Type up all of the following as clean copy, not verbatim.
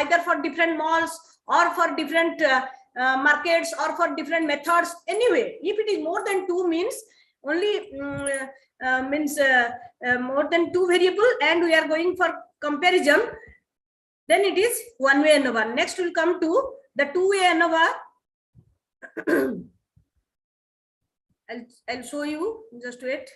either for different malls or for different markets or for different methods. Anyway, if it is more than 2 means only more than 2 variable and we are going for comparison, then it is one-way ANOVA. Next we'll come to the two-way ANOVA. I'll show you, just wait.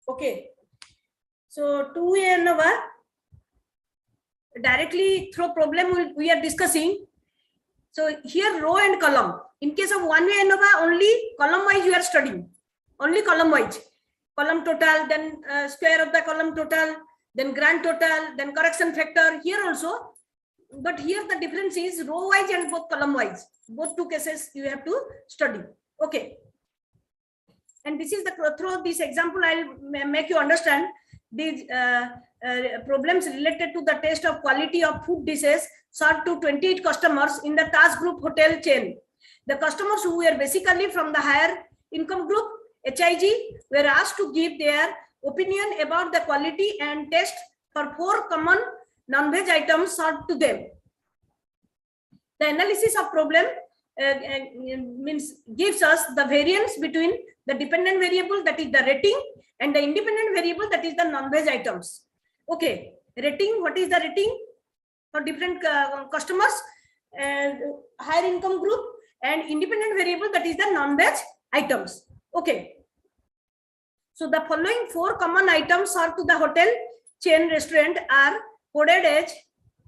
Okay, so two-way ANOVA, directly through problem we are discussing. So here row and column. In case of one-way ANOVA, only column wise you are studying, only column wise. Column total, then square of the column total, then grand total, then correction factor. Here also, but here the difference is row wise and both column wise. Both two cases you have to study. Okay. And this is the through this example I'll make you understand these problems related to the test of quality of food dishes served to 28 customers in the Taj Group hotel chain. The customers who were basically from the higher income group, HIG, were asked to give their opinion about the quality and taste for 4 common non-veg items served to them. The analysis of problem gives us the variance between the dependent variable, that is the rating, and the independent variable, that is the non-veg items. Okay, rating, what is the rating for different customers, higher income group, and independent variable, that is the non-veg items. Okay, so the following 4 common items served to the hotel chain restaurant are coded as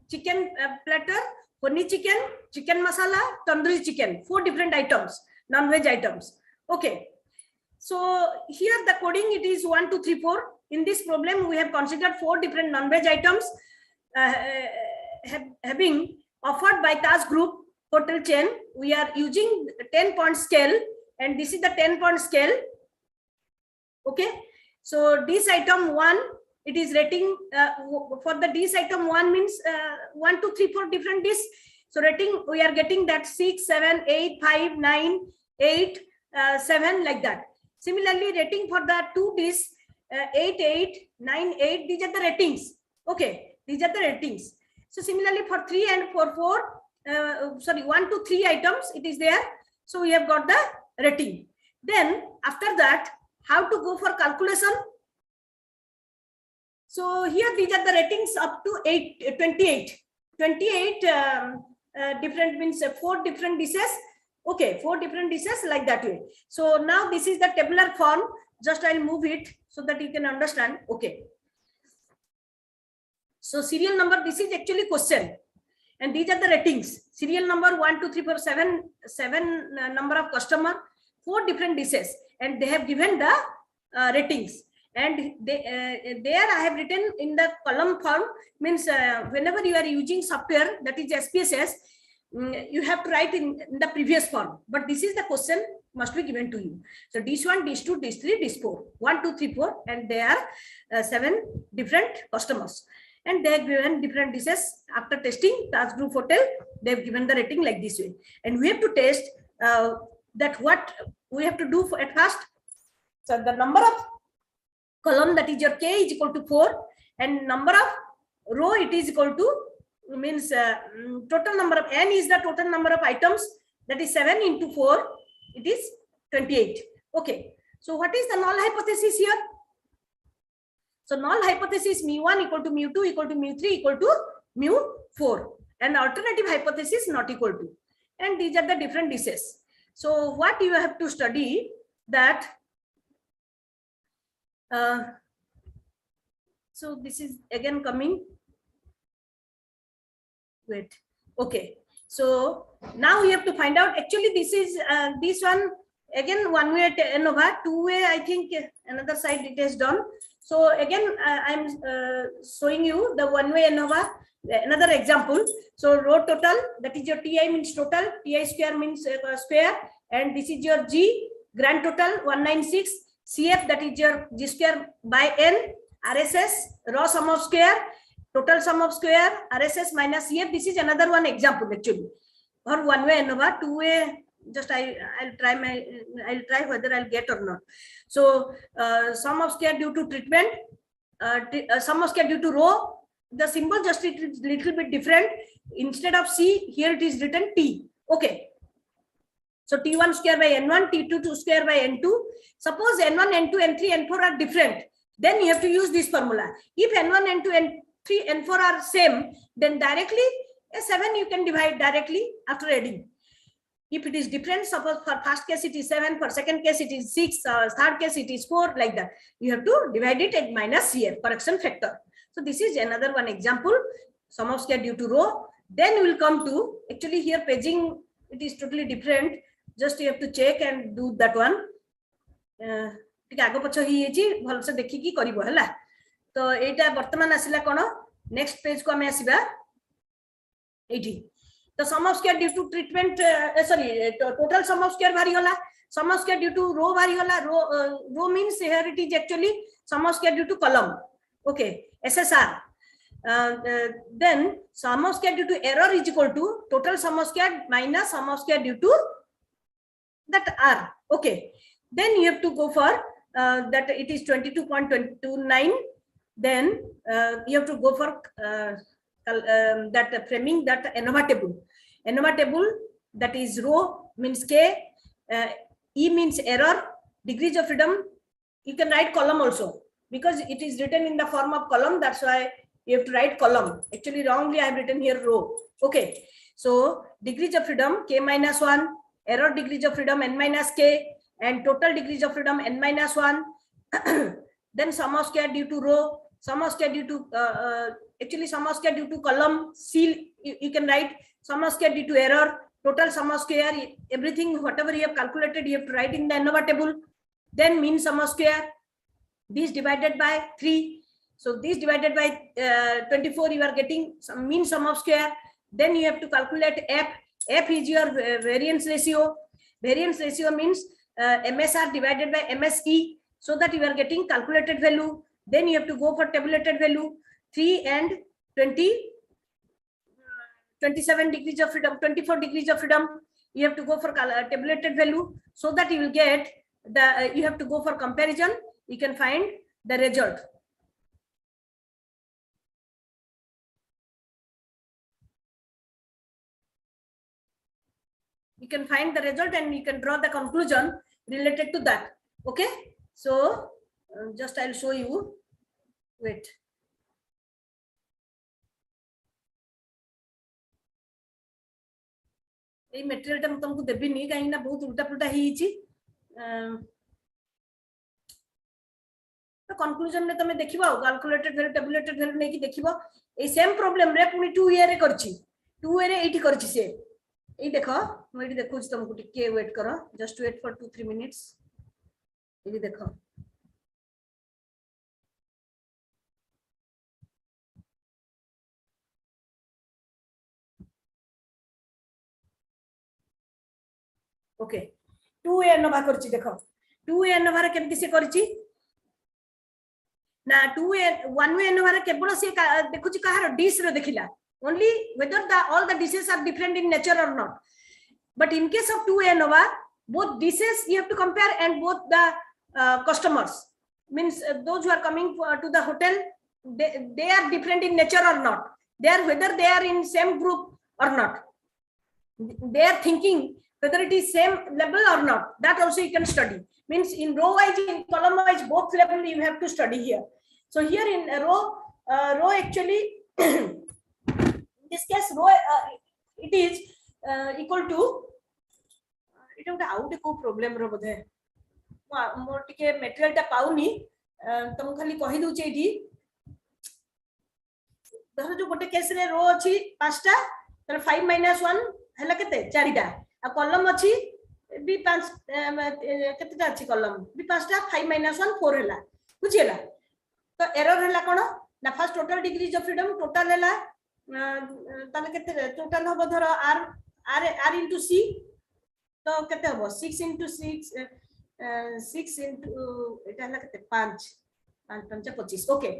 chicken platter, honey chicken, chicken masala, tandoori chicken. 4 different items, non-veg items. Okay, so here the coding, it is 1, 2, 3, 4. In this problem we have considered 4 different non-veg items having offered by Taj Group hotel chain. We are using 10-point scale, and this is the 10-point scale. Okay, so dish item 1, it is rating for the dish item 1 means 1, 2, 3, 4 different dish. So rating we are getting that 6, 7, 8, 5, 9, 8, 7, like that. Similarly, rating for the 2 dish 8, 8, 9, 8, these are the ratings. Okay, these are the ratings. So similarly for 3 and for 4, sorry, 1 to 3 items, it is there. So we have got the rating. Then after that, how to go for calculation? So here these are the ratings up to 28. 28 different means 4 different dishes. Okay, 4 different dishes, like that way. So now this is the tabular form. Just I'll move it so that you can understand. Okay. So serial number, this is actually question, and these are the ratings. Serial number 1, 2, 3, 4, 7 number of customer, 4 different dishes, and they have given the ratings. And they, there I have written in the column form, means whenever you are using software, that is SPSS, you have to write in the previous form. But this is the question, must be given to you. So dis1, dis2, dis3, dis4, 1, 2, 3, 4, and they are 7 different customers, and they have given different dishes. After testing Taj Group Hotel, they have given the rating like this way, and we have to test that what we have to do at first. So the number of column, that is your k, is equal to 4, and number of row, it is equal to, means total number of n is the total number of items, that is 7 into 4, it is 28. Okay, so what is the null hypothesis here? So null hypothesis mu1 equal to mu2 equal to mu3 equal to mu4, and alternative hypothesis not equal to, and these are the different dishes. So what you have to study that, so this is again coming, wait, okay, so now we have to find out, actually this is this one again one way ANOVA, two way, I think another side it is done. So again I'm showing you the one way ANOVA, another example. So row total, that is your TI means total, TI square means square, and this is your G grand total 196, CF, that is your G square by N, RSS raw sum of square, total sum of square, RSS minus CF. This is another one example actually, or one way ANOVA. Two way, just I'll try whether I'll get or not. So sum of square due to treatment, sum of square due to row, the symbol just it is little bit different. Instead of C, here it is written T. Okay, so T1 square by N1, T2 square by N2. Suppose N1, N2, N3, N4 are different, then you have to use this formula. If N1, N2, N3, N4 are same, then directly a 7 you can divide directly after adding. If it is different, suppose for first case it is 7, for second case it is 6, third case it is 4, like that. You have to divide it at minus CF, correction factor. So this is another one example, sum of square due to row. Then we will come to, actually here paging, it is totally different. Just you have to check and do that one. ठीक आगो पछ ही Aichi भल से देखि की करिवो हला. तो एटा वर्तमान आसिला कोन, नेक्स्ट पेज को हमें आसीबा एठी. तो sum of square due to treatment, sorry total sum of square भारी होला, sum of square due to row भारी होला. Row means here it is actually sum of square due to column. Okay, SSR. Then sum of square due to error is equal to total sum of square minus sum of square due to that R. Okay, then you have to go for that it is 22.29. Then you have to go for that framing that ANOVA table. ANOVA table, that is row means K, E means error, degrees of freedom. You can write column also because it is written in the form of column. That's why you have to write column. Actually wrongly I have written here row. Okay, so degrees of freedom K minus 1, error degrees of freedom N minus K, and total degrees of freedom N minus 1. Then sum of square due to row, sum of square due to actually sum of square due to column C, you can write sum of square due to error, total sum of square, everything whatever you have calculated you have to write in the ANOVA table. Then mean sum of square, this divided by 3. So this divided by 24, you are getting some mean sum of square. Then you have to calculate F. F is your variance ratio. Variance ratio means MSR divided by MSE, so that you are getting calculated value. Then you have to go for tabulated value 3 and 20, 27 degrees of freedom, 24 degrees of freedom. You have to go for tabulated value, so that you will get the, you have to go for comparison. You can find the result. You can find the result and you can draw the conclusion related to that. Okay, so just I'll show you. Wait. এই মেটেরিয়ালটা আমি তোমাকে দেবিনি কাহিଁକି ନା ବହୁତ উল্টা পুল্টা ହେଇଛି. তো conclusion রে তুমি দেখিবো ক্যালকুলেটেড ভ্যালু টেবুলেটেড ভ্যালু নেকি দেখিবো. এই সেম প্রবলেম রে পুনি 2 ইয়ে রে করছি, 2 ইয়ে রে এইটি করছি সে. এই দেখো মই এটি দেখুছি তোমাকে, টিকে ওয়েট করো, জাস্ট ওয়েট ফর 2-3 মিনিটস. এই দেখো okay, 2a नवा करछि देखो 2a नवा रे केमति से करछि ना 2a 1a नवा रे केवल से देखुछि कहार डिश रे देखिला only whether all the dishes are different in nature or not, but in case of 2a nova both dishes you have to compare and both the customers means those who are coming to the hotel they are different in nature or not, they are whether they are in same group or not, they are thinking whether it is same level or not, that also you can study, means in row wise in column wise both level you have to study here. So here in row actually in this case row it is equal to it would out को problem रो बधे मोर टिके material टा पाउनी तुम खाली कहि दउ छै एठी धर जो गोटे केस रे रो अछि पांचटा त 5 - 1 हला केते चारिटा आ कॉलम अछि बी 5 केतेटा अछि कॉलम बी पांचटा 5 - 1 4 हला बुझियला तो एरर हला कोन ना first total degrees of freedom total हला ताले केते टोटल हो धर r r r into c तो केते हो 6 into 6 6 into एटा हला केते 5 5 5 25 ओके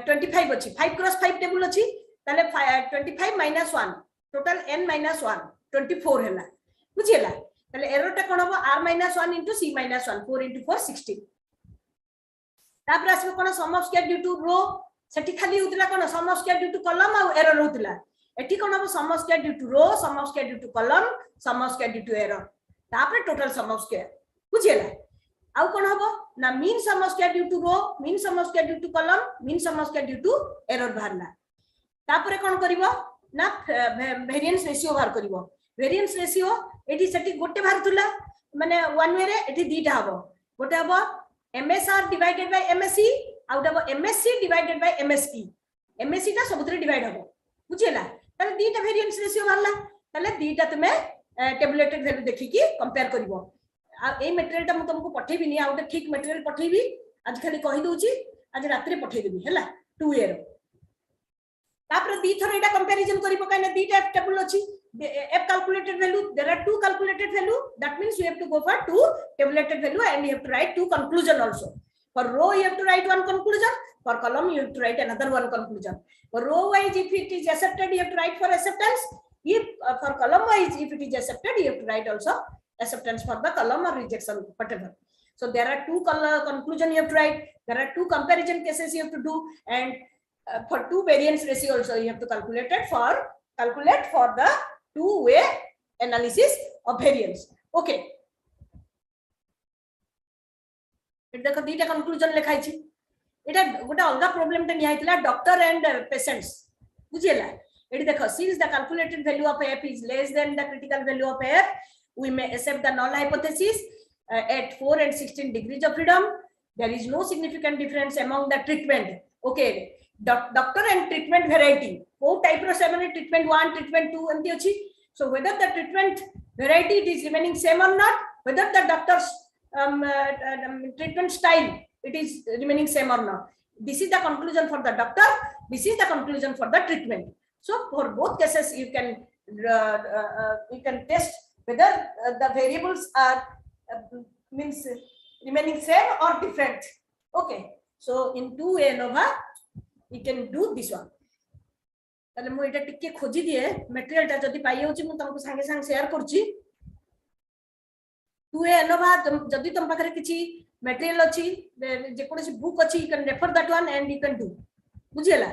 25 अछि 5 क्रॉस 5 टेबल अछि ताले 25 - 1 टोटल n - 1 24 हला बुझियला ताले एरर टा कोन हो r - 1 into c - 1 4 into 4 16 तापर आसबो कोन sum of square due to row सेठी खाली होतला कोन sum of square due to column आ एरर होतला एठी कोन हो sum of square due to row sum of square due to column sum of square due to error तापर टोटल सम ऑफ स्क्वायर बुझियला आउ कोन हो ना mean sum of square due to row mean sum of square due to column mean sum of square due to error बाहरला तापर कोन करिवो ना वेरिएंस रेशियो बाहर करिवो वेरिएंस रेशियो एठी सेठी गोटे बाहरतुला माने वन वे रे एठी दीटा हबो गोटे हबो MSR divided by MSE out of MSC divided by MSE MSC टा सबुतरे डिवाइड हबो बुझियला ताले दीटा वेरिएंस रेशियो बाहरला ताले दीटा तुमे टेबुलेटेड वैल्यू देखि की कंपेयर करिवो आ ए मटेरियल टा मु तुमको पठेबी नि आउटे ठीक मटेरियल पठेबी आज खाली कहि दोउची आज रात्री पठे देबी हैला 2a रो तापर दी थर एटा कंपैरिजन करि पकाने दीटा टेबल अछि f calculated value there are two calculated value that means you have to go for two tabulated value and you have to write two conclusion also for row you have to write one conclusion for column you have to write another one conclusion for row wise if it is accepted you have to write for acceptance if for column wise if it is accepted you have to write also acceptance for the column or rejection whatever. So there are two conclusion you have to write, there are two comparison cases you have to do, and for two variance ratio also you have to calculate for the two-way analysis of variance. Okay. देखो दीटा conclusion लिखाई छी एटा गोटा अलगा problem टे नियाइतला doctor and patients बुझियला eighty देखो since the calculated value of f is less than the critical value of f we may accept the null hypothesis at 4 and 16 degrees of freedom there is no significant difference among the treatment. Okay, doctor and treatment variety what type of treatment 1 treatment 2 empty achi, so whether the treatment variety it is remaining same or not, whether the doctor's treatment style it is remaining same or not, this is the conclusion for the doctor, this is the conclusion for the treatment. So for both cases you can test whether the variables are means remaining same or different. Okay, so in 2a ANOVA you can do this one. ताले मु एटा टिके खोजी दिए material टा जदी पाई होची मु तुमको संगे संग शेयर करची 2a ANOVA जदी तुम पाखरे किछि मटेरियल अछि जे कोनसी बुक अछि you can refer that one and you can do बुझियला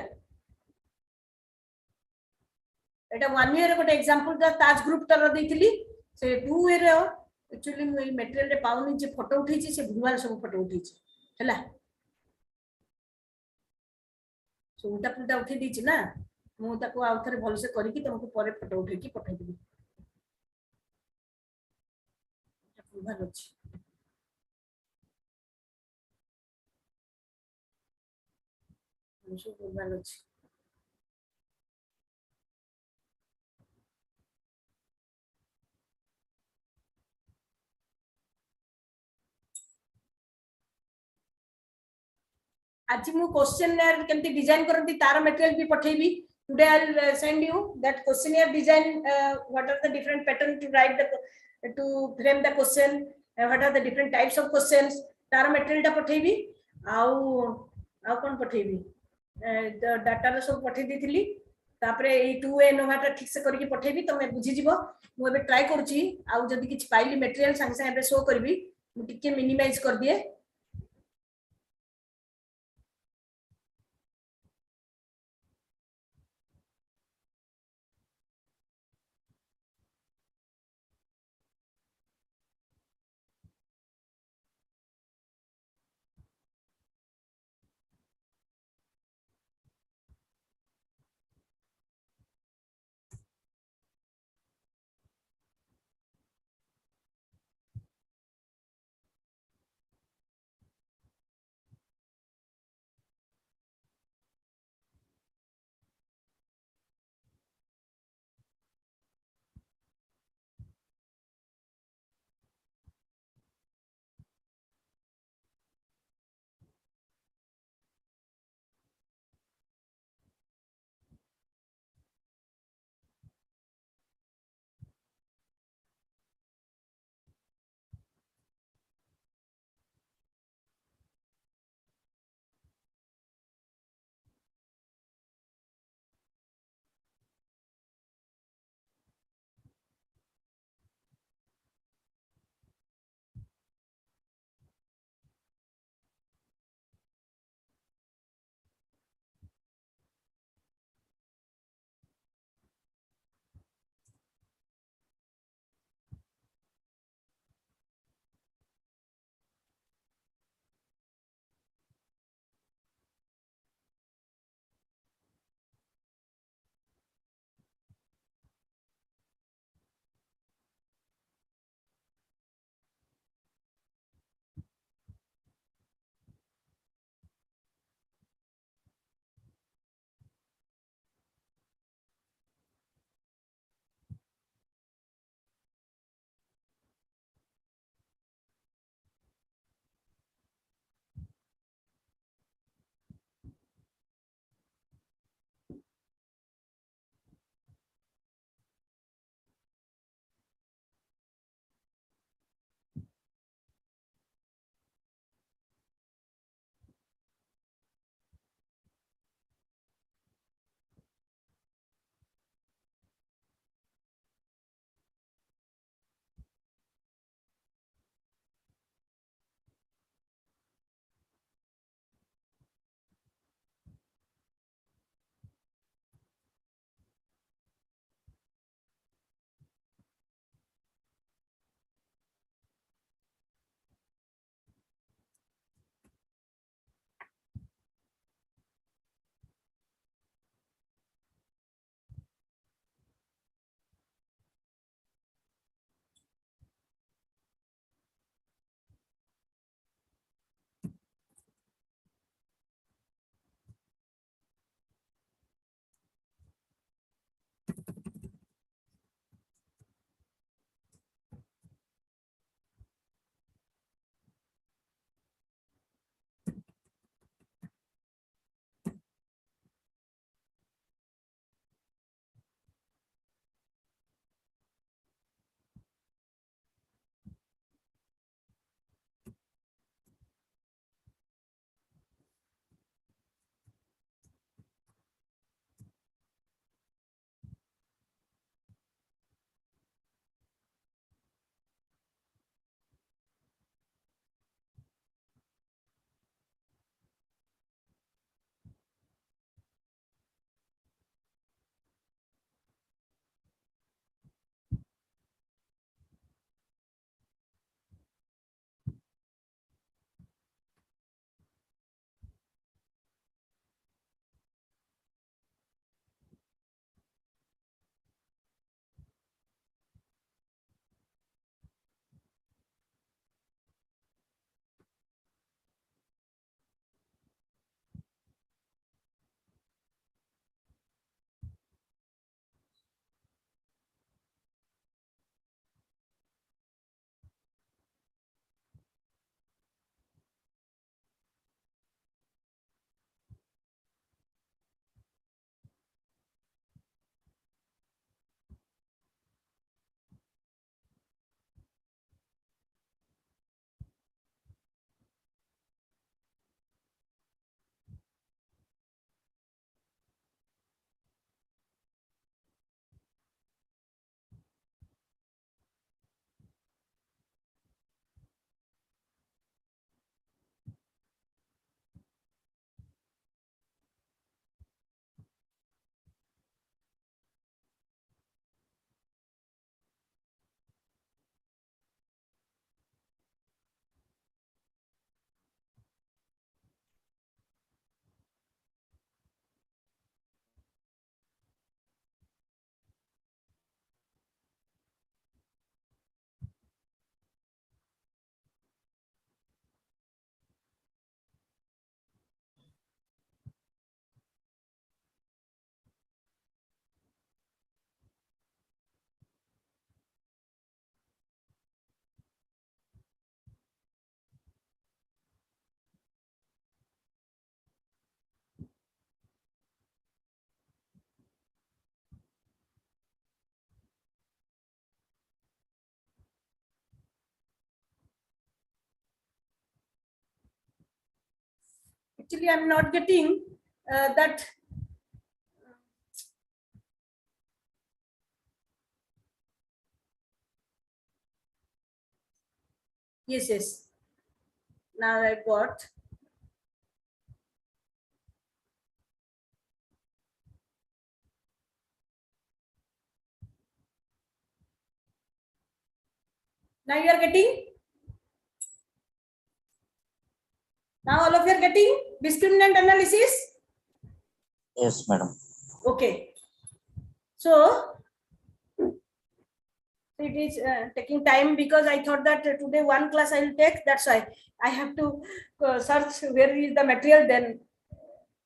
Etah 1 year गोटे एग्जांपल दा ताज ग्रुप टर देथिली से 2a रे एक्चुअली मु ए मटेरियल रे पाउनी जे फोटो उठैछि से भुवाल सब फोटो उठैछि हैला सो उल्टा पुल्टा उठै दिछि ना मु ताको आउ थरे भल से करी कि तुमको परे फोटो उठै कि पठाइ देबी भल अछि मुसु भल अछि आज मु क्वेश्चनर केमती डिजाइन करंती तार मटेरियल भी पठेबी today I'll send you that questionnaire design what are the different pattern to write the to frame the question what are the different types of questions तार material टा पठेबी आउ कोन पठेबी डाटा रो सब पठे दिथिली तापरे ए 2A नोवा टा ठीक से करके पठेबी तमे बुझी जीवो मु एबे ट्राई करूची आउ जदी किछ पाइली मटेरियल संग संग एबे शो करबी मु टिके मिनिमाइज कर दिए Actually, I'm not getting that. Yes, yes. Now I got. Now you are getting. Now all of you are getting discriminant analysis. Yes, madam. Okay. So it is taking time because I thought that today one class I will take. That's why I have to search where is the material. Then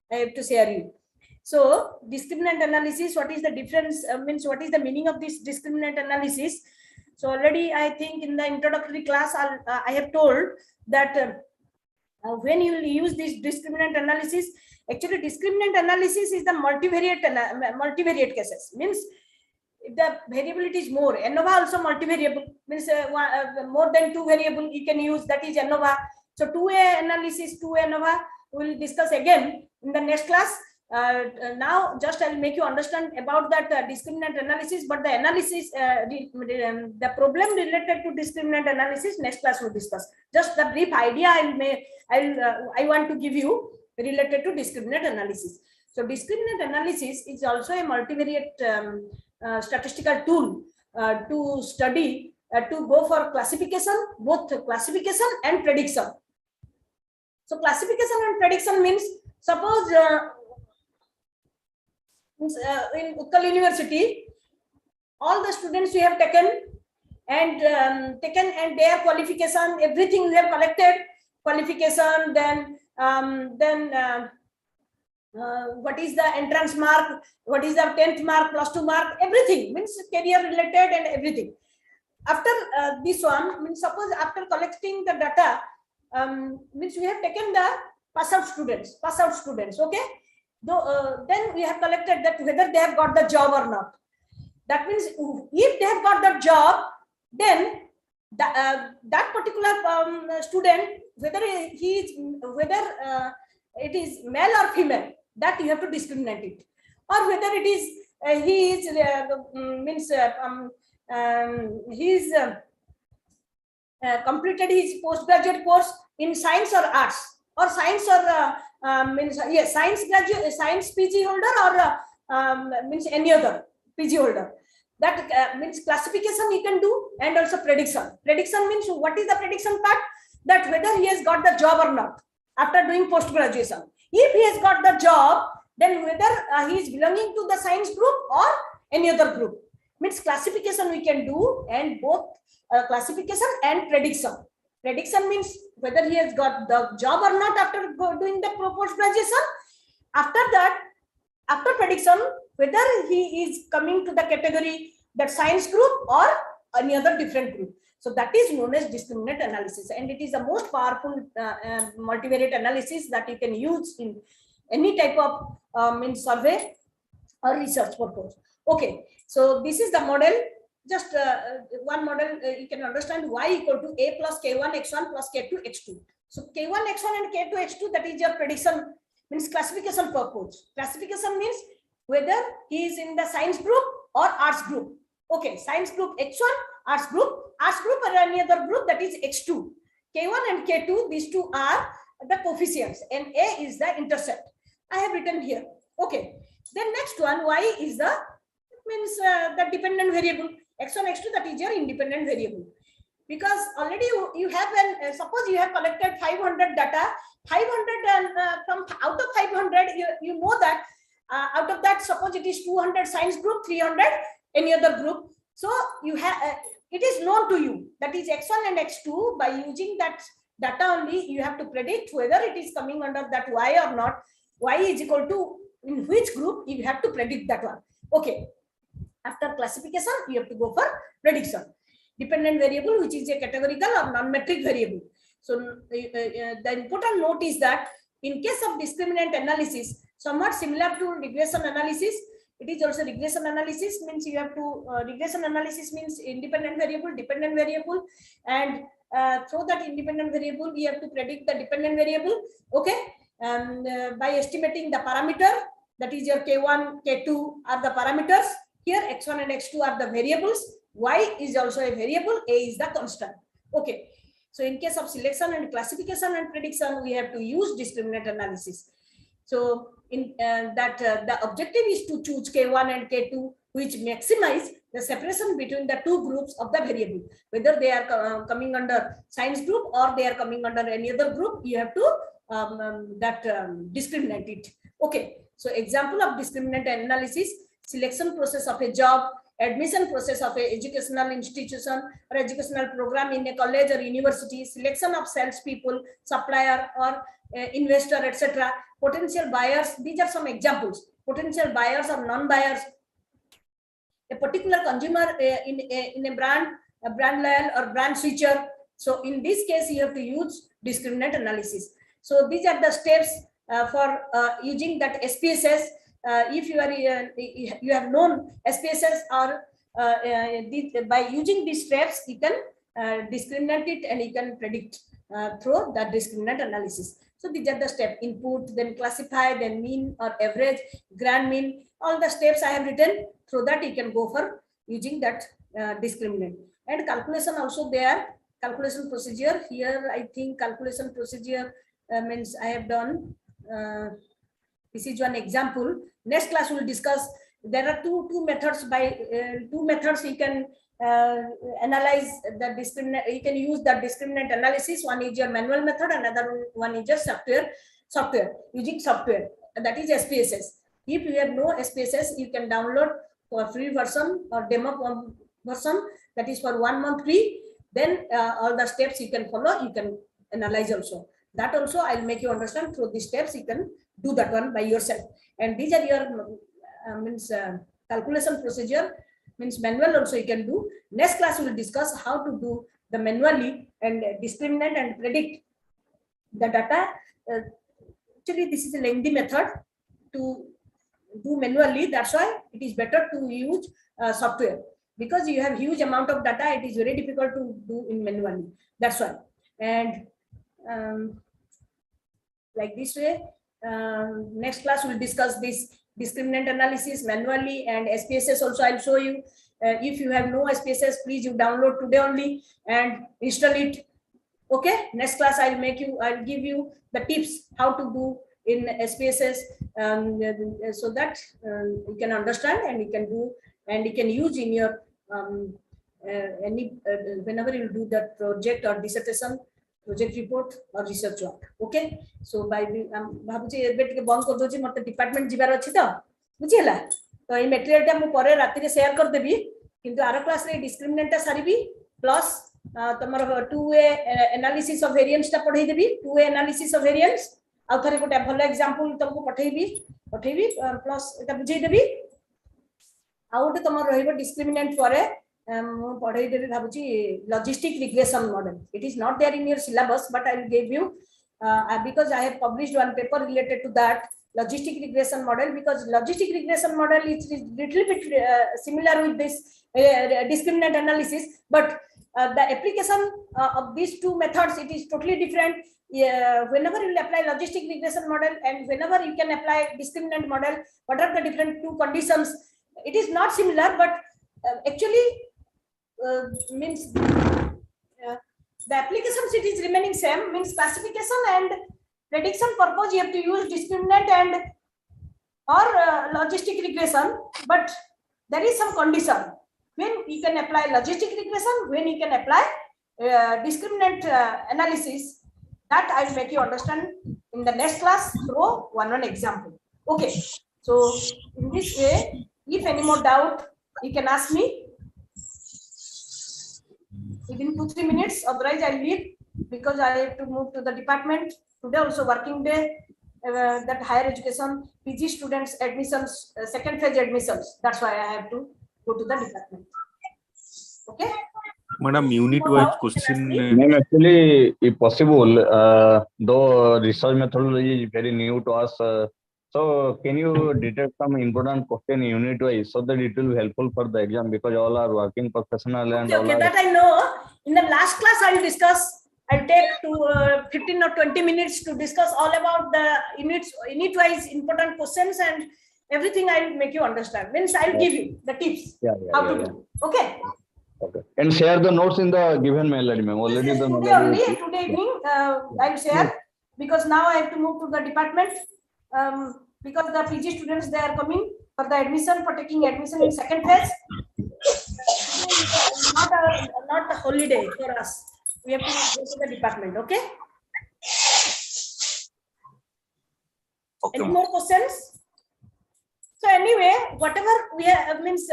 I have to share you. So discriminant analysis. What is the difference? Means what is the meaning of this discriminant analysis? So already I think in the introductory class I have told that. When you will use this discriminant analysis, actually discriminant analysis is the multivariate cases. Means if the variability is more, ANOVA also multivariable, means more than 2 variable you can use, that is ANOVA. So 2A analysis, 2A ANOVA we will discuss again in the next class. Now just I will make you understand about that discriminant analysis, but the analysis, the problem related to discriminant analysis next class will discuss. Just the brief idea I want to give you related to discriminant analysis. So discriminant analysis is also a multivariate statistical tool to study, to go for classification, both classification and prediction. So classification and prediction means, suppose in Utkal University, all the students we have taken and their qualification, everything we have collected, qualification, then what is the entrance mark, what is the 10th mark, plus 2 mark, everything means career related and everything. After this one, means suppose after collecting the data, means we have taken the pass out students, okay. Then we have collected that whether they have got the job or not. That means if they have got the job, then that particular student, whether it is male or female, that you have to discriminate it, or whether it is he is completed his postgraduate course in science or arts, or science or science PG holder, or means any other PG holder. That means classification you can do, and also prediction. Prediction means, what is the prediction part? That whether he has got the job or not after doing post graduation. If he has got the job, then whether he is belonging to the science group or any other group. Means classification we can do, and both classification and prediction. Prediction means whether he has got the job or not after doing the post graduation. After that, after prediction, whether he is coming to the category that science group or any other different group. So that is known as discriminant analysis, and it is the most powerful multivariate analysis that you can use in any type of survey or research purpose. Okay, so this is the model. Just one model, you can understand y equal to a plus k1 x1 plus k2 x2. So k1 x1 and k2 x2, that is your prediction, means classification purpose. Classification means whether he is in the science group or arts group. Okay, science group x1, arts group or any other group, that is x2. K1 and K2, these two are the coefficients, and A is the intercept. I have written here. Okay, then next one, y is the the dependent variable. X1, x2, that is your independent variable. Because already you have suppose you have collected 500 data, 500 and from out of 500, you know that out of that, suppose it is 200 science group, 300 any other group. So you have it is known to you, that is x1 and x2. By using that data only, you have to predict whether it is coming under that y or not. Y is equal to in which group, you have to predict that one. Okay, after classification, you have to go for prediction. Dependent variable, which is a categorical or non-metric variable. So the important note is that in case of discriminant analysis, somewhat similar to regression analysis, it is also regression analysis. Means you have to regression analysis means independent variable, dependent variable, and through that independent variable, we have to predict the dependent variable. Okay, by estimating the parameter, that is your K1, K2 are the parameters. Here X1 and X2 are the variables. Y is also a variable, A is the constant. Okay. So in case of selection and classification and prediction, we have to use discriminant analysis. So in the objective is to choose K1 and K2, which maximize the separation between the two groups of the variable, whether they are coming under science group or they are coming under any other group. You have to discriminate it. Okay. So example of discriminant analysis: selection process of a job, admission process of a educational institution or educational program in a college or university, selection of salespeople, supplier or investor, etc. Potential buyers. These are some examples. Potential buyers or non-buyers. A particular consumer in a brand loyal or brand switcher. So in this case, you have to use discriminant analysis. So these are the steps for using that SPSS. If you are you have known SPSS, or by using these steps, you can discriminate it and you can predict through the discriminant analysis. So these are the steps: input, then classify, then mean or average, grand mean. All the steps I have written. Through that you can go for using that discriminant. And calculation also there. Calculation procedure here. I think calculation procedure means I have done. This is one example. Next class we will discuss. There are two methods. By two methods you can analyze the discriminant. You can use the discriminant analysis. One is your manual method, another one is your software using software, that is SPSS. If you have no SPSS, you can download for free version or demo version, that is for 1 month free. Then all the steps you can follow, you can analyze also. That also I'll make you understand through these steps. You can do that one by yourself. And these are your calculation procedure, means manual also you can do. Next class we will discuss how to do the manually and discriminate and predict the data. Actually, this is a lengthy method to do manually. That's why it is better to use software, because you have huge amount of data. It is very difficult to do in manually. That's why. And like this way, next class we'll discuss this discriminant analysis manually, and SPSS also I'll show you. If you have no SPSS, please you download today only and install it. Okay, next class I'll give you the tips how to do in SPSS, so that you can understand and you can do and you can use in your whenever you do that project or dissertation, project report or research work. Okay, so by भाबुची एबे टिके बंद कर दोची, मते department जिबार अछि त बुझिला। तो a material टा मु परे राति रे शेयर कर देबी, किंतु आरो क्लास रे डिस्क्रिमिनेंट टा सारिबी, प्लस तमर 2A एनालिसिस ऑफ वेरिएंस टा पढाई देबी। 2A एनालिसिस ऑफ वेरिएंस आ थरे गोटे भलो एग्जांपल तुमको पठेबी प्लस एटा बुझाई देबी। आ गोटे तमर रहइबो डिस्क्रिमिनेंट परे पढ़ाई देबी भाबुची logistic regression model. It is not there in your syllabus, but I will give you because I have published one paper related to that logistic regression model, because logistic regression model is little bit similar with this discriminant analysis, but the application of these two methods, it is totally different. Whenever you apply logistic regression model and whenever you can apply discriminant model, what are the different two conditions? It is not similar, but actually means the applications it is remaining same, means classification and prediction purpose you have to use discriminant and or logistic regression, but there is some condition when you can apply logistic regression, when you can apply discriminant analysis. That I will make you understand in the next class through one example. Okay, so in this way, if any more doubt, you can ask me within 2-3 minutes. Otherwise, I'll leave because I have to move to the department. Today also working day, that higher education, PG students admissions, second phase admissions. That's why I have to go to the department. Okay. Madam, unit-wise question. Ma'am, actually, if possible, though research methodology is very new to us, so can you detect some important question unit-wise so that it will be helpful for the exam, because all are working professional and okay, that I know. In the last class, I will discuss I'll take 15 or 20 minutes to discuss all about the unit wise important questions and everything. I'll make you understand. Means I'll give you the tips how to do. Okay. Okay. And share the notes in the given mail ID, ma'am. Already Yes, the mail today ID only, is- today evening, I'll share, because now I have to move to the department, because the PG students, they are coming for the admission, for taking admission in second phase. Not a holiday for us. We have to go to the department, okay? Okay, Any ma'am. more questions? So anyway, whatever we have means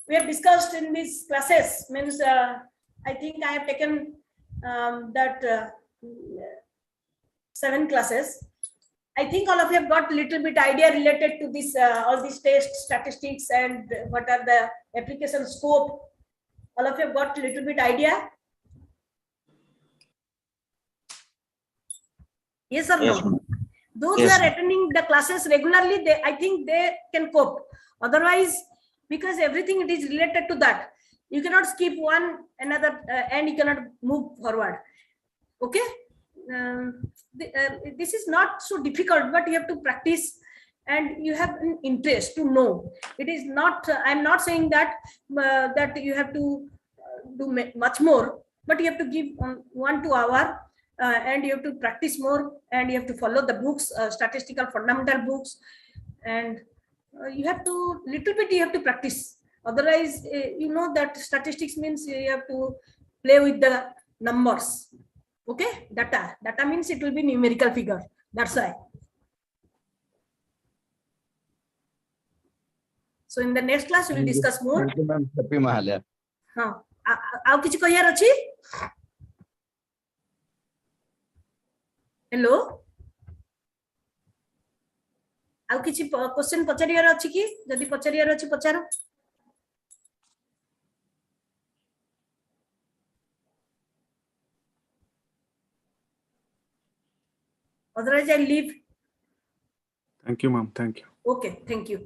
we have discussed in these classes means I think I have taken that 7 classes. I think all of you have got little bit idea related to this all these tests, statistics, and what are the application scope. All of you have got little bit idea. Yes or Yes, no? ma'am. Those Yes, who are ma'am. attending the classes regularly, I think they can cope. Otherwise, because everything it is related to that, you cannot skip one another and you cannot move forward. Okay. This is not so difficult, but you have to practice and you have an interest to know. It is not. I'm not saying that that you have to do much more, but you have to give 1 2 hour. And you have to practice more, and you have to follow the books, statistical fundamental books, and you have to little bit you have to practice. Otherwise, you know that statistics means you have to play with the numbers. Okay, data means it will be numerical figure. That's why. So in the next class we will discuss more. Thank you, ma'am. Happy Mahalaya. हाँ, ଆଉ କିଛି କହିବାର ଅଛି? Hello, ଆଉ କିଛି question पचारियार अछि कि? जदि पचारियार अछि पचारो. Otherwise I leave. Thank you, ma'am. Thank you. Okay, thank you.